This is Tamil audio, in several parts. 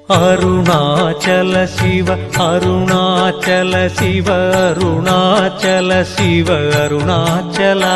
அருணாச்சல சிவ அருணாச்சல சிவ அருணாச்சல சிவ அருணாச்சலா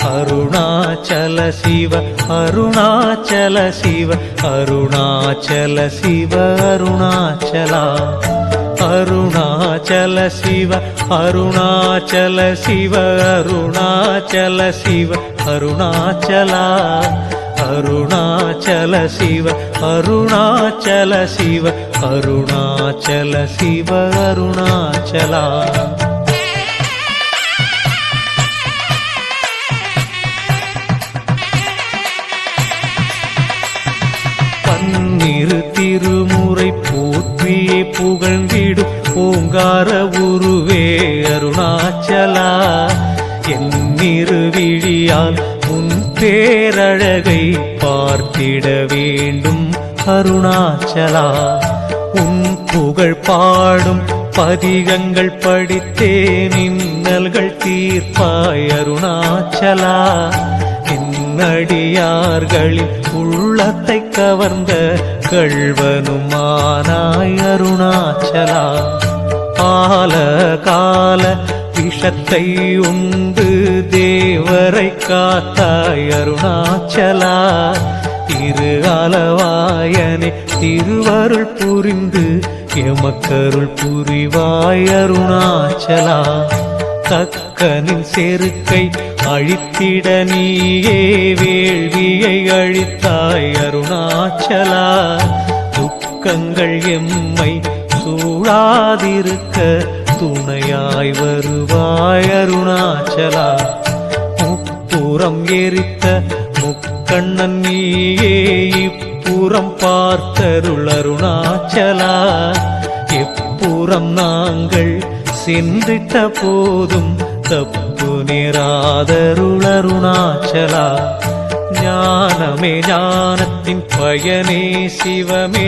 அருணாச்சல சிவ அருணாச்சல சிவ அருணாச்சல சிவ அருணாச்சலா அருணாச்சல சிவ அருணாச்சல சிவ அருணாச்சல சிவ அருணாச்சலா அருணாச்சல சிவ அருணாச்சல சிவ அருணாச்சல சிவ அருணாச்சலா பன்னிரு திருமுறை போற்றியே புகழ்ந்திடும் ஓங்கார உருவே அருணாச்சலா என்னிரு விழியால் உன் பேரழகை பார்த்திட வேண்டும் அருணாச்சலா உன் புகழ் பாடும் பதிகங்கள் படித்தே நின்னல்கள் தீர்ப்பாய் அருணாச்சலா அடியார்களின் உள்ளத்தை கவர்ந்த கள்வனுமானாய் அருணாச்சலா ஆல கால விஷத்தை உண்டு தேவரை காத்தாய் அருணாச்சலா திரு அளவாயனே திருவருள் புரிந்து எமக்கருள் புரிவாய் அருணாச்சலா தக்கனின் செருக்கை அழித்திட நீயே வேள்வியை அழித்தாய் அருணாச்சலா துக்கங்கள் எம்மை சூழாதிருக்க துணையாய் வருவாய் அருணாச்சலா முப்புறம் எரித்த முக்கண்ணன் நீயே இப்புறம் பார்த்தருள் அருணாச்சலா எப்புறம் நாங்கள் சென்றிட்ட போதும் தப்பு நேராதருள் அருணாச்சலா ஞானமே ஞானத்தின் பயனே சிவமே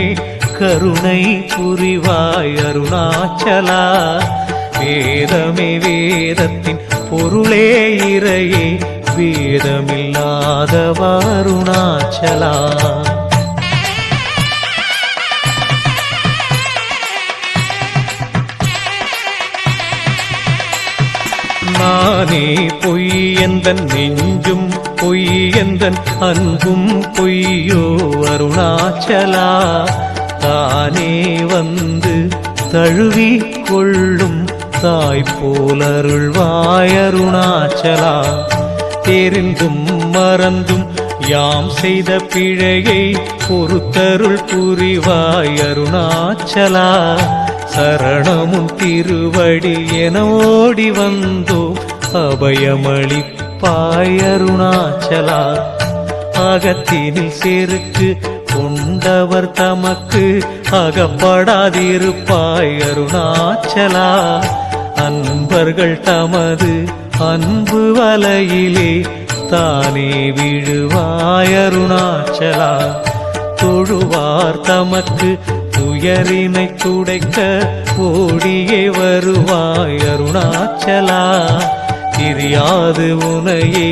கருணை புரிவாய் அருணாச்சலா வேதமே வேதத்தின் பொருளே இறையே வேதமில்லாதவ அருணாச்சலா நானே பொய் எந்தன் நெஞ்சும் பொய் எந்தன் அன்பும் பொய்யோ அருணாச்சலா தானே வந்து தழுவி கொள்ளும் தாய் போல் அருள்வாய் அருணாச்சலா தெரிந்தும் மறந்தும் யாம் செய்த பிழையை பொறுத்தருள் புரிவாய் அருணாச்சலா சரணமும் திருவடி என ஓடி வந்தோ அபயமளிப்பாய் அருணாச்சலா அகத்தினில் செருக்கு கொண்டவர் தமக்கு அகப்படாதிருப்பாய் அருணாச்சலா அன்பர்கள் தமது அன்பு வலையிலே தானே விழுவாய் அருணாச்சலா தொழுவார் தமக்கு துயரினை துடைக்க ஓடியே வருவாய் அருணாச்சலா தெரியாது உனையே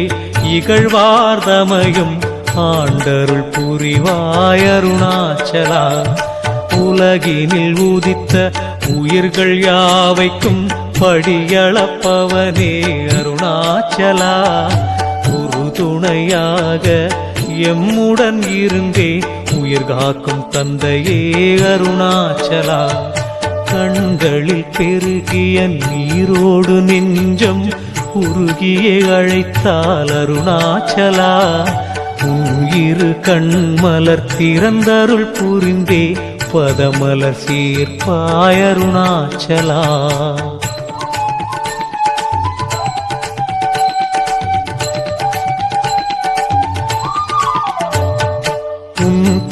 இகழ்வார்தமையும் ஆண்டருள் புரிவாய் அருணாச்சலா உலகினில் உதித்த உயிர்கள் யாவைக்கும் படியளப்பவனே அருணாச்சலா உறுதுணையாக எம்முடன் இருந்தே உயிர் காக்கும் தந்தையே அருணாச்சலா கண்களில் பெருகிய நீரோடு நெஞ்சம் உருகியே அழைத்தால் அருணாச்சலா உயிரு கண்மலர் திறந்தருள் புரிந்தே பதமலர் சீர்ப்பாய் அருணாச்சலா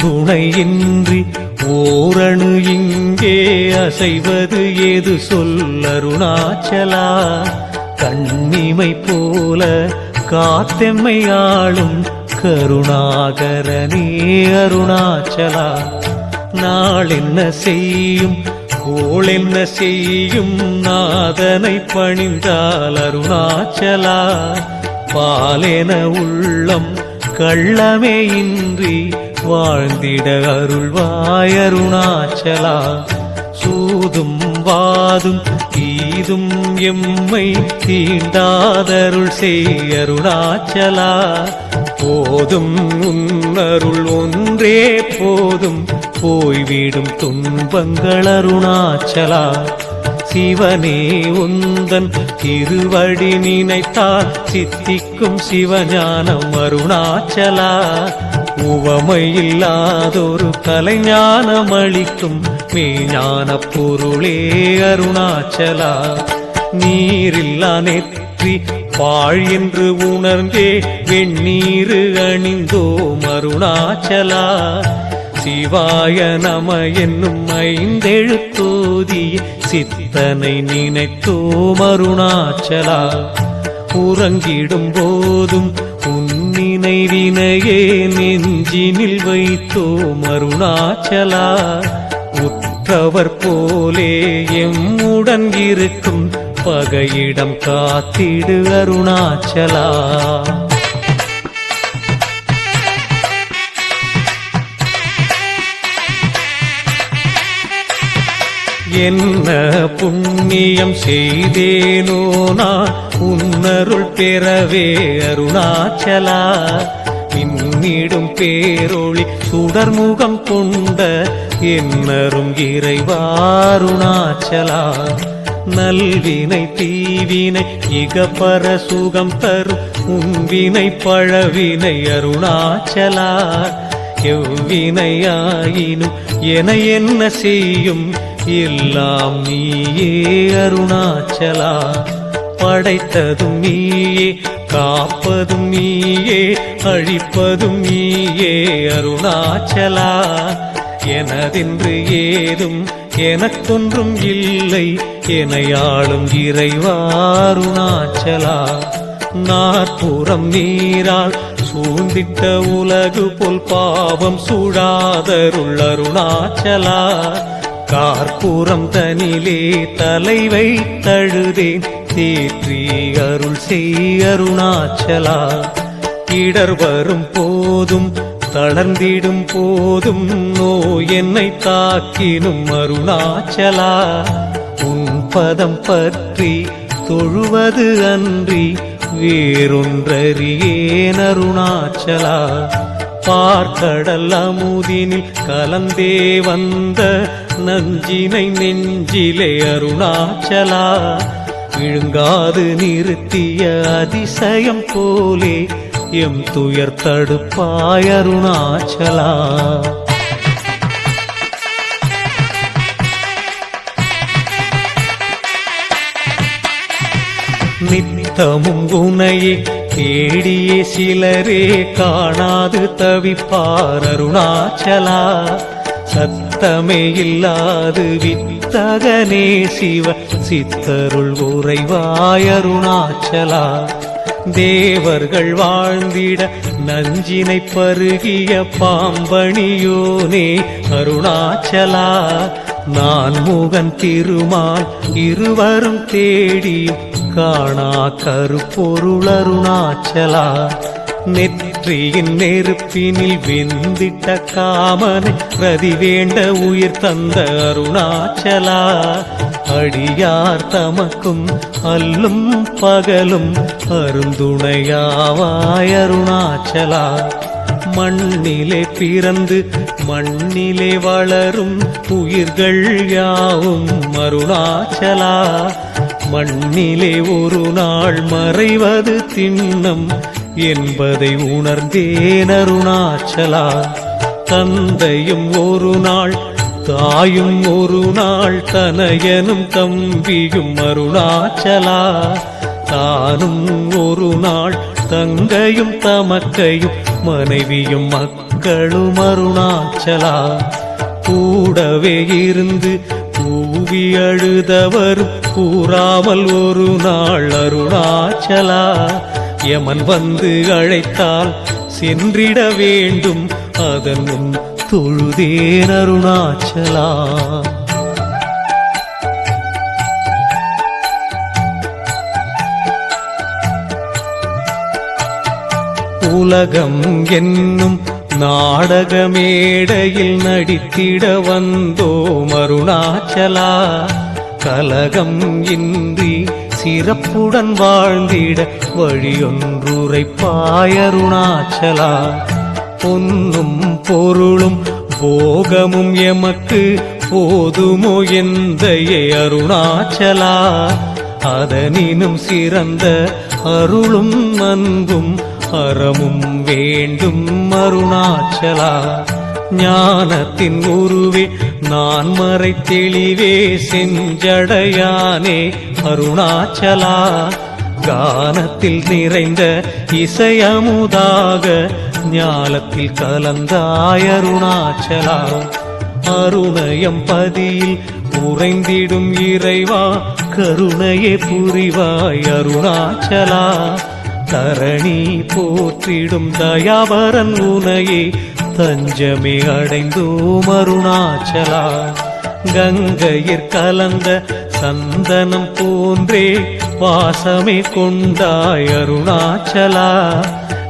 துணையின்றி ஓரணு இங்கே அசைவது ஏது சொல் அருணாச்சலா கண்ணிமை போல காத்தெம்மை ஆளும் கருணாகரனே அருணாச்சலா நாள் என்ன செய்யும் கோள் என்ன செய்யும் நாதனை பணிந்தால் அருணாச்சலா பாலென உள்ளம் கள்ளமே இன்றி வாழ்ந்திட அருள்வாய் அருணாச்சலா. சூதும் வாதும் ஈதும் எம்மை தீண்டாதருள் செய் அருணாச்சலா. போதும் உன்னருள் ஒன்றே போதும் போய்விடும் துன்பங்கள் அருணாச்சலா. சிவனே உந்தன் திருவடி நினைத்தால் சித்திக்கும் சிவஞானம் அருணாச்சலா. உவமையில்லாதொரு கலைஞானம் அளிக்கும் மெய்ஞான பொருளே அருணாச்சலா. நீரில்லா நெற்றி பாழ் என்று உணர்ந்தே வெண்ணீரு அணிந்தோம் அருணாச்சலா. சிவாய நம என்னும் ஐந்தெழுத்தோதிய சித்தனை நினைத்தோம் அருணாச்சலா. உறங்கிடும் போதும் நினைவினையே நெஞ்சினில் வைத்தோம் அருணாச்சலா. உற்றவர் போலே எம்முடன் இருக்கும் பகையிடம் காத்திடு அருணாச்சலா. என்ன புண்ணியம் செய்தேனோ நான் உன்னருள் பெறவே அருணாச்சலா. பின்னிடும் பேரொளி சுடர்முகம் கொண்ட என்னரும் இறைவா அருணாச்சலா. நல்வினை தீவினை இகப்பர சுகம் தரும் உன்வினை பழவினை அருணாச்சலா. எவ்வினையாயினும் என என்ன செய்யும் எல்லாம் நீயே அருணாச்சலா. படைத்ததும் நீயே காப்பதும் நீயே அழிப்பதும் நீயே அருணாச்சலா. எனதென்று ஏதும் எனக்கொன்றும் இல்லை எனையாளும் இறைவா அருணாச்சலா. நாற்புறம் நீரால் சூழ்ந்திட்ட உலகு போல் பாவம் சூடாதருள் அருணாச்சலா. கார்பூரம் தனிலே தலைவை தழுதேன் தேற்றி அருள் செய் அருணாச்சலா. இடர் வரும் போதும் தளர்ந்திடும் போதும் நோய் என்னை தாக்கினும் அருணாச்சலா. உன் பதம் பற்றி தொழுவது அன்றி வேறொன்றறியேன் அருணாச்சலா. பார்க்கடல் அமுதினில் கலந்தே வந்த நஞ்சினை நெஞ்சிலே அருணாச்சலா. விழுங்காது நிறுத்திய அதிசயம் போலே எம் துயர் தடுப்பாய் அருணாச்சலா. நித்தமும் உனையே தேடியே சிலரே காணாது தவிப்பார் அருணாச்சலா. சத்தமே இல்லாது வித்தகனே சிவ சித்தருள் உறைவாய் அருணாச்சலா. தேவர்கள் வாழ்ந்திட நஞ்சினை பருகிய பாம்பணியோனே அருணாச்சலா. நான் முகன் திருமால் இருவரும் தேடியும் காணா கருப்பொருள் அருணாச்சலா. நெற்றியின் நெருப்பினில் வெந்திட்ட காமனை பிரதி வேண்ட உயிர் தந்த அருணாச்சலா. அடியார் தமக்கும் அல்லும் பகலும் அருந்துணையாவாய் அருணாச்சலா. மண்ணிலே பிறந்து மண்ணிலே வளரும் உயிர்கள் யாவும் அருணாச்சலா. மண்ணிலே ஒரு நாள் மறைவது திண்ணம் என்பதை உணர்ந்தேன் அருணாச்சலா. தந்தையும் ஒரு நாள் தாயும் ஒரு நாள் தனையனும் தம்பியும் அருணாச்சலா. தானும் ஒரு நாள் தங்கையும் தமக்கையும் மனைவியும் மக்களும் அருணாச்சலா. கூடவே இருந்து கூவி அழுதவரும் கூறாமல் ஒரு நாள் அருணாச்சலா. யமன் வந்து அழைத்தால் சென்றிட வேண்டும் அதன் முன் தொழுதேன் அருணாச்சலா. உலகம் என்னும் நாடக மேடையில் நடித்திட வந்தோம் அருணாச்சலா. கலகம் இன்றி சிறப்புடன் வாழ்ந்திட வழியொன்றுரைப்பாய் அருணாச்சலா. பொன்னும் பொருளும் போகமும் எமக்கு போதுமோ எந்தையே அருணாச்சலா. அதனினும் சிறந்த அருளும் அன்பும் அறமும் வேண்டும் அருணாச்சலா. ஞானத்தின் உருவே நான் மறை தெளிவே செஞ்சடையானே அருணாச்சலா. கானத்தில் நிறைந்த இசையமுதாக ஞாலத்தில் கலந்தாய் அருணாச்சலா. அருணயம் பதியில் உறைந்திடும் இறைவா கருணையே புரிவாய் அருணாச்சலா. தரணி போற்றிடும் தயாவரன் உனையே தஞ்சமே அடைந்தோம் அருணாச்சலா. கங்கையிற் கலந்த சந்தனம் போன்றே வாசமே கொண்டாய் அருணாச்சலா.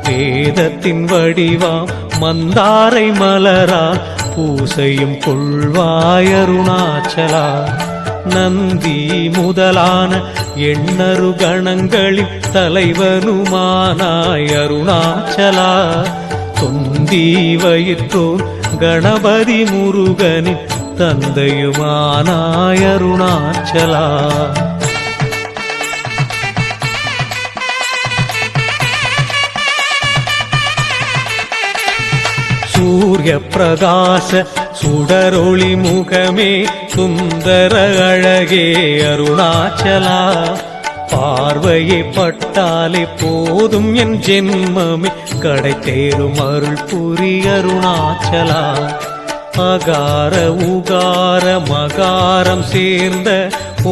வேதத்தின் வடிவாம் மந்தாரை மலரா பூசையும் கொள்வாய் அருணாச்சலா. நந்தி முதலான எண்ணரு கணங்களின் தலைவனுமானாய் அருணாச்சலா. தொந்தி வயிற்றோன் கணபதி முருகனின் தந்தையுமானாய் அருணாச்சலா. சூரிய பிரகாச சுடரொளி முகமே சுந்தர அழகே அருணாச்சலா. பார்வையை பட்டாலே போதும் என் ஜென்மமே கடை தேரும் அருள் புரி அருணாச்சலா. அகார உகார மகாரம் சேர்ந்த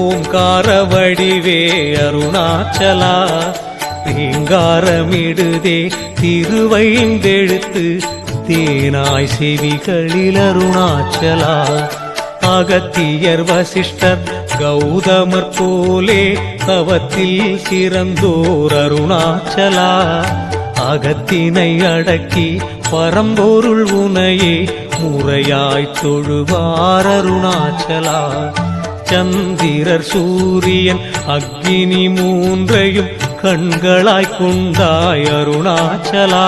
ஓங்கார வடிவே அருணாச்சலா. ரீங்காரமிடுதே திருவைந்தெழுத்து தேனாய் செவிகளில் அருணாச்சலா. அகத்தியர் வசிஷ்டர் கௌதமர் போலே தவத்தில் சிறந்தோர் அருணாச்சலா. அகத்தினை அடக்கி பரம்பொருள் உனையே முறையாய் தொழுவார் அருணாச்சலா. சந்திரர் சூரியன் அக்னி மூன்றையும் கண்களாய் கொண்டாய் அருணாச்சலா.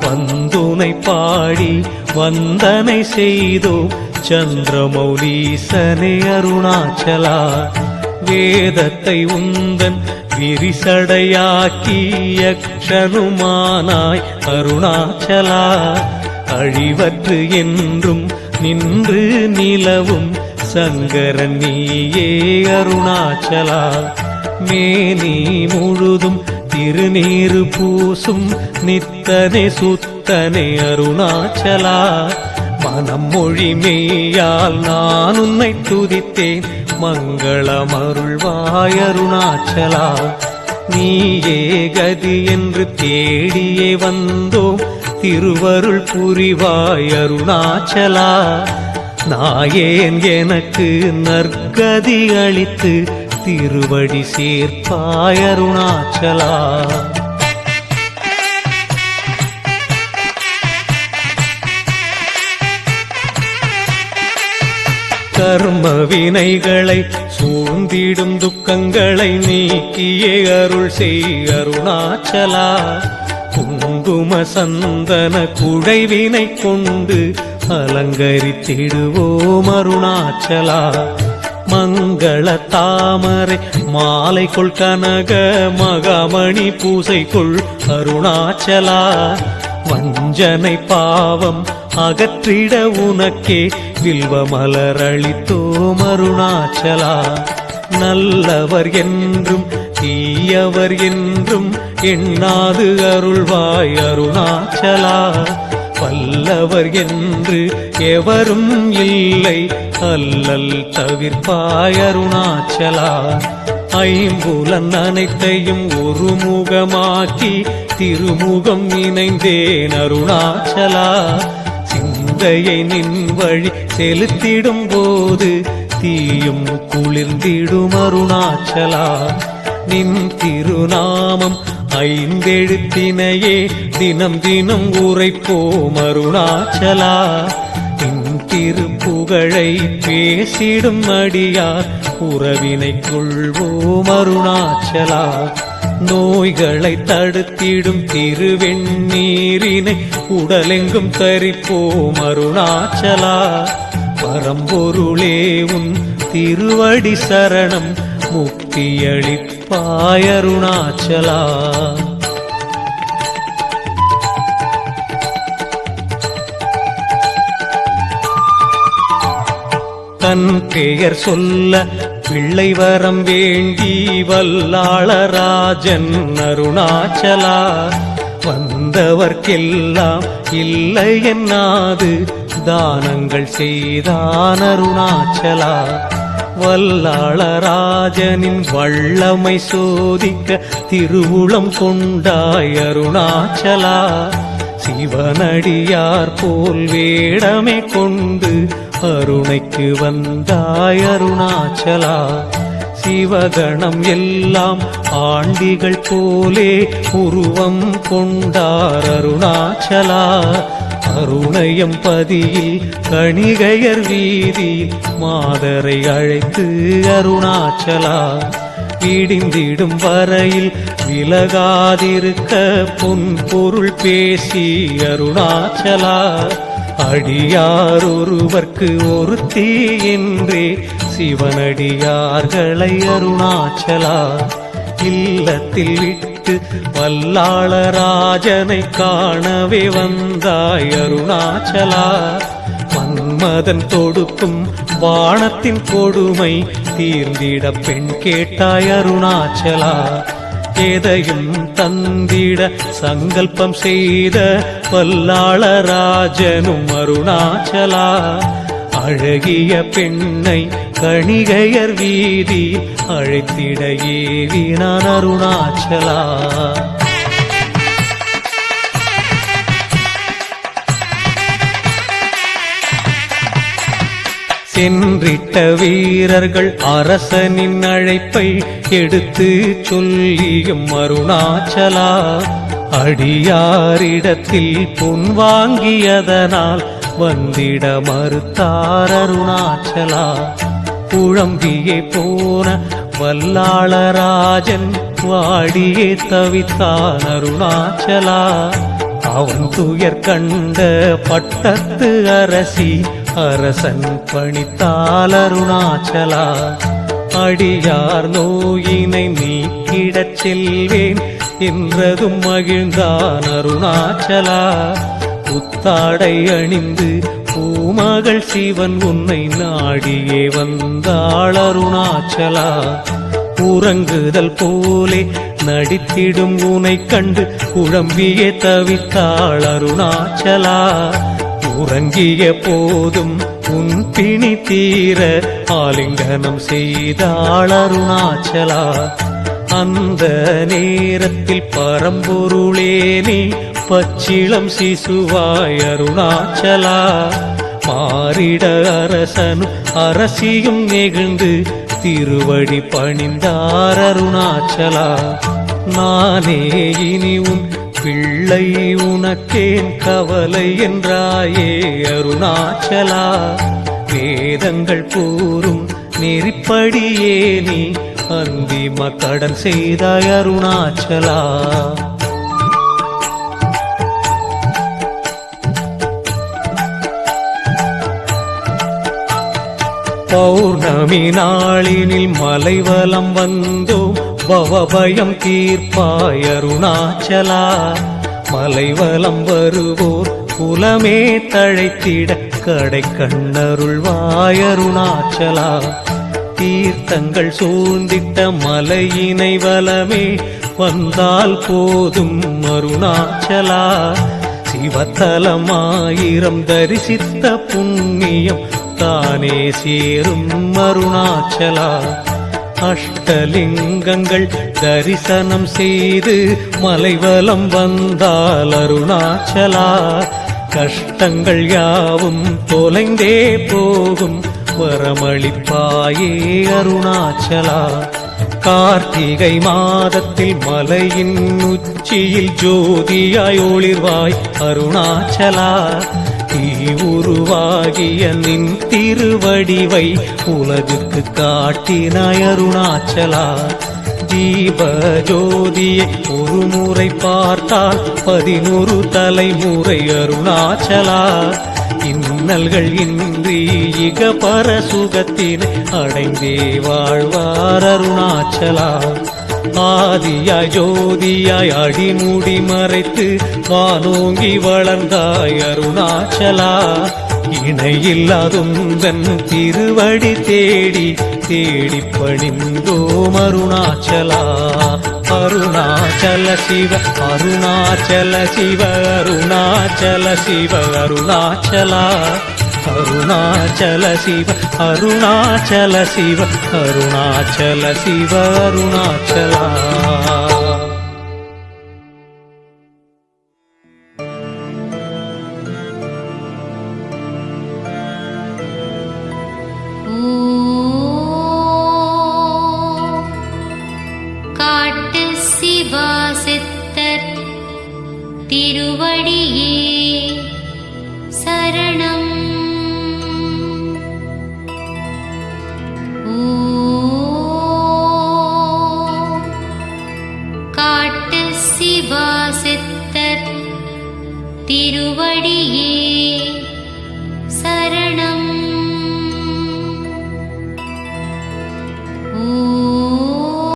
வந்துனை பாடி வந்தனை செய்தோ சந்திரமௌலீசனே அருணாச்சலா. வேதத்தை உந்தன் விரிசடையாக்கி யக்ஷனுமானாய் அருணாச்சலா. அழிவற்று என்றும் நின்று நிலவும் சங்கரன் நீயே அருணாச்சலா. மேனி முழுதும் திருநீரு பூசும் நித்தனே சுத்தனே அருணாச்சலா. மனம் மொழி மெய்யால் நான் உன்னை துதித்தேன் மங்களம் அருள்வாய் அருணாச்சலா. நீயே கதி என்று தேடியே வந்தோம் திருவருள் புரிவாய் அருணாச்சலா. நாயேன் எனக்கு நற்கதி அளித்து திருவடி சேர்ப்பாய் அருணாச்சலா. கர்ம வினைகளை சூழ்ந்திடும் துக்கங்களை நீக்கியே அருள் செய் அருணாச்சலா. குங்கும சந்தன குழைவினை கொண்டு அலங்கரித்திடுவோம் அருணாச்சலா. மங்கள தாமரை மாலை கொள் கனக மகாமணி பூசை கொள் அருணாச்சலா. வஞ்சனை பாவம் அகற்றிட உனக்கே வில்வ மலரளித்தோம் அருணாச்சலா. நல்லவர் என்றும் தீயவர் என்றும் எண்ணாது அருள்வாய் அருணாச்சலா. வல்லவர் என்று எவரும் இல்லை அல்லல் தவிர்ப்பாய் அருணாச்சலா. ஐம்புலன் அனைத்தையும் ஒரு முகமாக்கி திருமுகம் இணைந்தேன் அருணாச்சலா. சிந்தையை நின் வழி செலுத்திடும் போது தீயும் குளிர்ந்திடும் அருணாச்சலா. நின் திருநாமம் ஐந்தெழுத்தினையே தினம் தினம் உரைப்போம் அருணாச்சலா. திருப்புகழை பேசிடும் அடியார் உறவினை கொள்வோம் அருணாச்சலா. நோய்களை தடுத்திடும் திருவெண்ணீரினை உடலெங்கும் தரிப்போம் அருணாச்சலா. பரம்பொருளே உன் திருவடி சரணம் முக்தியளிப்பாய் அருணாச்சலா. தன் பெயர் சொல்ல பிள்ளை வரம் வேண்டி வல்லாளராஜன் அருணாச்சலா. வந்தவர்க்கெல்லாம் இல்லை என்னாது தானங்கள் செய்தான் அருணாச்சலா. வல்லாளராஜனின் வல்லமை சோதிக்க திருவுளம் கொண்டாய் அருணாச்சலா. சிவனடியார் போல் வேடமே கொண்டு அருணைக்கு வந்தாய் அருணாச்சலா. சிவகணம் எல்லாம் ஆண்டிகள் போலே உருவம் கொண்டார் அருணாச்சலா. அருணயம் பதியில் கணிகையர் வீதியில் மாதரை அழைத்து அருணாச்சலா. விடிந்திடும் வரையில் விலகாதிருக்க பொன் பொருள் பேசி அருணாச்சலா. அடியார் ஒருவர்க்கு ஒருத்தி என்றே சிவனடியார்களை அருணாச்சலா. இல்லத்தில் விட்டு வல்லாளராஜனை காணவே வந்தாய் அருணாச்சலா. மன்மதன் தொடுக்கும் வானத்தின் கொடுமை தீர்ந்திட பெண் கேட்டாய் அருணாச்சலா. எதையும் தந்திட சங்கல்பம் செய்த வல்லாளராஜனும் அருணாச்சலா. அழகிய பெண்ணை கணிகையர் வீதி அழைத்திட ஏவினான் அருணாச்சலா. சென்றிட்ட வீரர்கள் அரசனின் அழைப்பை எடுத்து சொல்லியும் அருணாச்சலா. அடியாரிடத்தில் பொன் வாங்கியதனால் வந்திட மறுத்தார் அருணாச்சலா. குழம்பியே போன வல்லாளராஜன் வாடியே தவித்தான் அருணாச்சலா. அவன் துயர் கண்ட பட்டத்து அரசி அரசன் பணித்தால் அருணாச்சலா. அடியார் நோயினை நீக்கிடச் செல்வேன் என்றதும் மகிழ்ந்தான் அருணாச்சலா. புத்தாடை அணிந்து பூமகள் சிவன் உன்னை நாடியே வந்தாள் அருணாச்சலா. உறங்குதல் போலே நடித்திடும் உனை கண்டு குழம்பியே தவித்தாள் அருணாச்சலா. உறங்கிய போதும் உன் பிணி தீர ஆலிங்கனம் செய்தாள் அருணாச்சலா. அந்த நேரத்தில் பரம்பொருளே நீ பச்சிளம் சிசுவாய் அருணாச்சலா. மாறிட அரசனும் அரசியும் நெகிழ்ந்து திருவடி பணிந்தார் அருணாச்சலா. நானே இனி உன் பிள்ளை உனக்கேன் கவலை என்றாயே அருணாச்சலா. வேதங்கள் கூறும் நெறிப்படியே நீ அந்திம கடன் செய்தாய் அருணாச்சலா. பௌர்ணமி நாளினில் மலைவலம் வந்தோம் பவபயம் தீர்ப்பாய் அருணாச்சலா. மலைவலம் வருவோர் குலமே தழைத்திட கடை கண்ணருள்வாய் அருணாச்சலா. தீர்த்தங்கள் சூழ்ந்திட்ட மலையினை வலமே வந்தால் போதும் அருணாச்சலா. சிவத்தலமாயிரம் தரிசித்த புண்ணியம் தானே சேரும் அருணாச்சலா. அஷ்டலிங்கங்கள் தரிசனம் செய்து மலைவலம் வந்தால் அருணாச்சலா. கஷ்டங்கள் யாவும் தொலைந்தே போகும் வரமளிப்பாயே அருணாச்சலா. கார்த்திகை மாதத்தில் மலையின் உச்சியில் ஜோதியாய் ஒளிர்வாய் அருணாச்சலா. தீ உருவாகிய நின் திருவடிவை உலகுக்கு காட்டினாய் அருணாச்சலா. ஜீவ ஜோதியை ஒரு முறை பார்த்தால் 11 தலைமுறை அருணாச்சலா. இன்னல்கள் இன்றி இகபர சுகத்தினை அடைந்தே வாழ்வார் அருணாச்சலா. ஆதியாய் ஜோதியாய் அடிமுடி மறைத்து வானோங்கி வளர்ந்தாய் அருணாச்சலா. இணையில்லாதுந்தன் திருவடி தேடி தேடி பணிந்தோம் அருணாச்சலா. அருணாச்சல சிவ அருணாச்சல சிவ அருணாச்சல சிவ அருணாச்சலா. அருணாச்சல சிவ அருணாச்சல சிவ அருணாச்சல சிவ அருணாச்சலா.